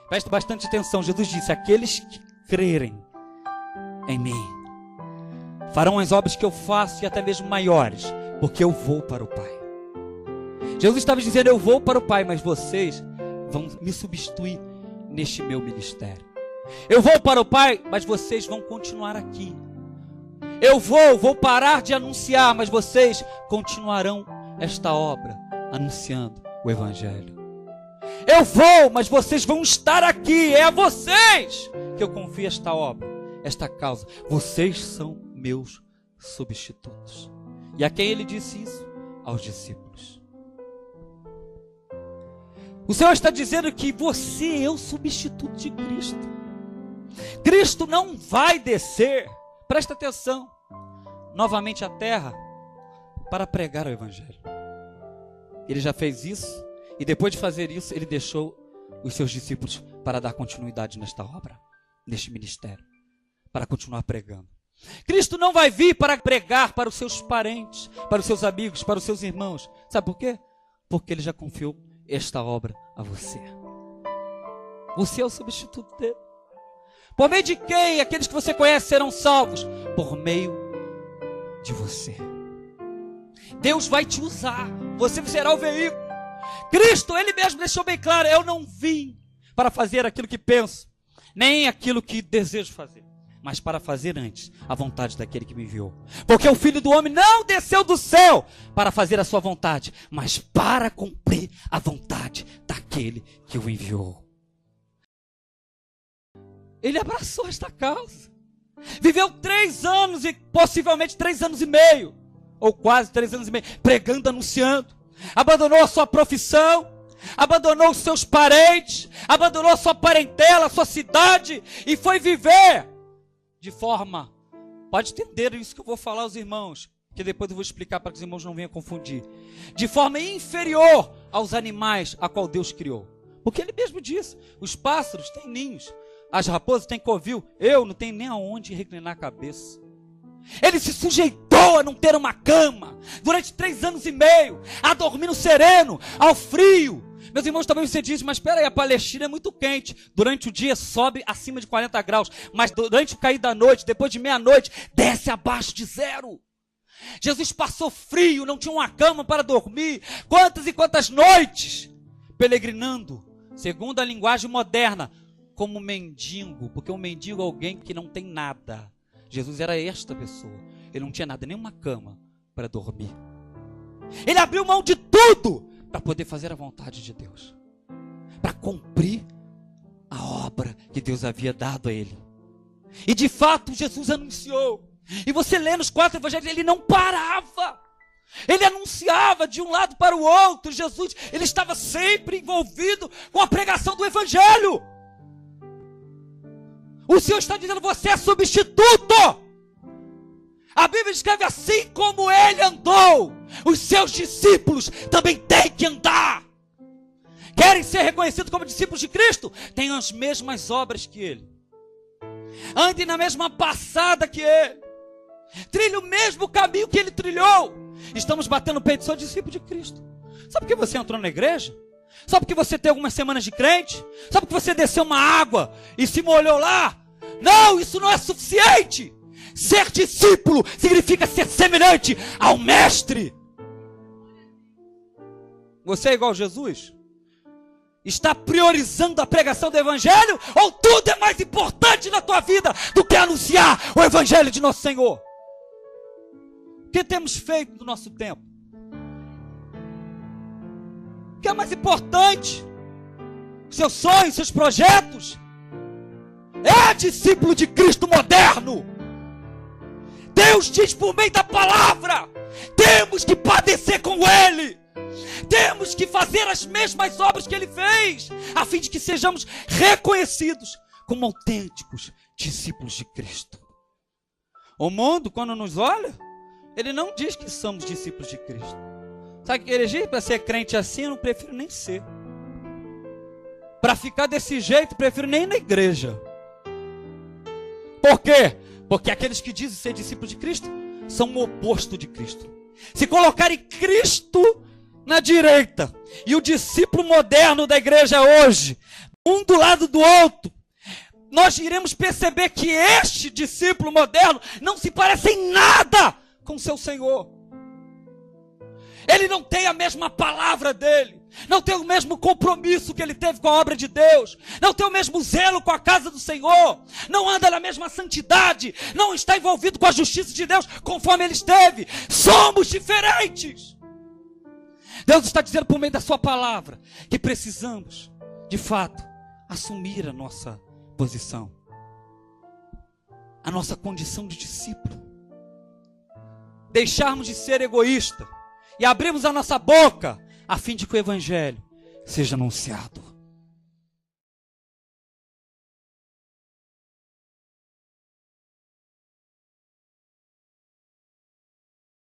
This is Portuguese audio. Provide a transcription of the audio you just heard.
Preste bastante atenção. Jesus disse: aqueles que crerem em mim farão as obras que eu faço e até mesmo maiores, porque eu vou para o Pai. Jesus estava dizendo: eu vou para o Pai, mas vocês vão me substituir neste meu ministério. Eu vou para o Pai, mas vocês vão continuar aqui. Eu vou parar de anunciar, mas vocês continuarão esta obra, anunciando o Evangelho. Eu vou, mas vocês vão estar aqui. É a vocês que eu confio esta obra, esta causa. Vocês são meus substitutos. E a quem ele disse isso? Aos discípulos. O Senhor está dizendo que você é o substituto de Cristo. Cristo não vai descer, presta atenção, novamente à terra para pregar o Evangelho. Ele já fez isso, e depois de fazer isso, ele deixou os seus discípulos para dar continuidade nesta obra, neste ministério, para continuar pregando. Cristo não vai vir para pregar para os seus parentes, para os seus amigos, para os seus irmãos. Sabe por quê? Porque ele já confiou esta obra a você. Você é o substituto dele. Por meio de quem aqueles que você conhece serão salvos? Por meio de você. Deus vai te usar. Você será o veículo. Cristo, ele mesmo deixou bem claro: eu não vim para fazer aquilo que penso, nem aquilo que desejo fazer, mas para fazer antes a vontade daquele que me enviou. Porque o Filho do Homem não desceu do céu para fazer a sua vontade, mas para cumprir a vontade daquele que o enviou. Ele abraçou esta causa. Viveu 3 anos e possivelmente 3 anos e meio, ou quase 3 anos e meio, pregando, anunciando. Abandonou a sua profissão, abandonou os seus parentes, abandonou a sua parentela, a sua cidade, e foi viver de forma, pode entender isso que eu vou falar aos irmãos, que depois eu vou explicar para que os irmãos não venham confundir, de forma inferior aos animais a qual Deus criou. Porque ele mesmo disse: os pássaros têm ninhos, as raposas têm covil, eu não tenho nem aonde reclinar a cabeça. Ele se sujeitou a não ter uma cama durante 3 anos e meio, a dormir no sereno, ao frio. Meus irmãos, talvez você diz: mas espera aí, a Palestina é muito quente. Durante o dia sobe acima de 40 graus, mas durante o cair da noite, depois de meia-noite, desce abaixo de 0. Jesus passou frio, não tinha uma cama para dormir. Quantas e quantas noites peregrinando, segundo a linguagem moderna, como mendigo, porque um mendigo é alguém que não tem nada. Jesus era esta pessoa. Ele não tinha nada, nem uma cama para dormir. Ele abriu mão de tudo para poder fazer a vontade de Deus, para cumprir a obra que Deus havia dado a ele. E de fato Jesus anunciou. E você lê nos 4 evangelhos, ele não parava. Ele anunciava de um lado para o outro. Jesus, ele estava sempre envolvido com a pregação do evangelho. O Senhor está dizendo: você é substituto. A Bíblia escreve: assim como ele andou, os seus discípulos também têm que andar. Querem ser reconhecidos como discípulos de Cristo? Tenham as mesmas obras que ele. Andem na mesma passada que ele. Trilhe o mesmo caminho que ele trilhou. Estamos batendo o peito: sou discípulo de Cristo. Sabe por que você entrou na igreja? Só porque você tem algumas semanas de crente? Só porque você desceu uma água e se molhou lá? Não, isso não é suficiente. Ser discípulo significa ser semelhante ao mestre. Você é igual a Jesus? Está priorizando a pregação do evangelho? Ou tudo é mais importante na tua vida do que anunciar o evangelho de nosso Senhor? O que temos feito no nosso tempo? O que é mais importante? Seus sonhos, seus projetos? É discípulo de Cristo moderno. Deus diz por meio da palavra: temos que padecer com Ele. Temos que fazer as mesmas obras que Ele fez, a fim de que sejamos reconhecidos como autênticos discípulos de Cristo. O mundo, quando nos olha, ele não diz que somos discípulos de Cristo. Sabe o que ele diz? Para ser crente assim, eu não prefiro nem ser. Para ficar desse jeito, prefiro nem ir na igreja. Por quê? Porque aqueles que dizem ser discípulos de Cristo são o oposto de Cristo. Se colocarem Cristo na direita e o discípulo moderno da igreja hoje um do lado do outro, nós iremos perceber que este discípulo moderno não se parece em nada com seu Senhor. Ele não tem a mesma palavra dele, não tem o mesmo compromisso que ele teve com a obra de Deus, não tem o mesmo zelo com a casa do Senhor, não anda na mesma santidade, não está envolvido com a justiça de Deus conforme ele esteve. Somos diferentes. Deus está dizendo por meio da sua palavra que precisamos, de fato, assumir a nossa posição, a nossa condição de discípulo, deixarmos de ser egoísta e abrirmos a nossa boca a fim de que o evangelho seja anunciado.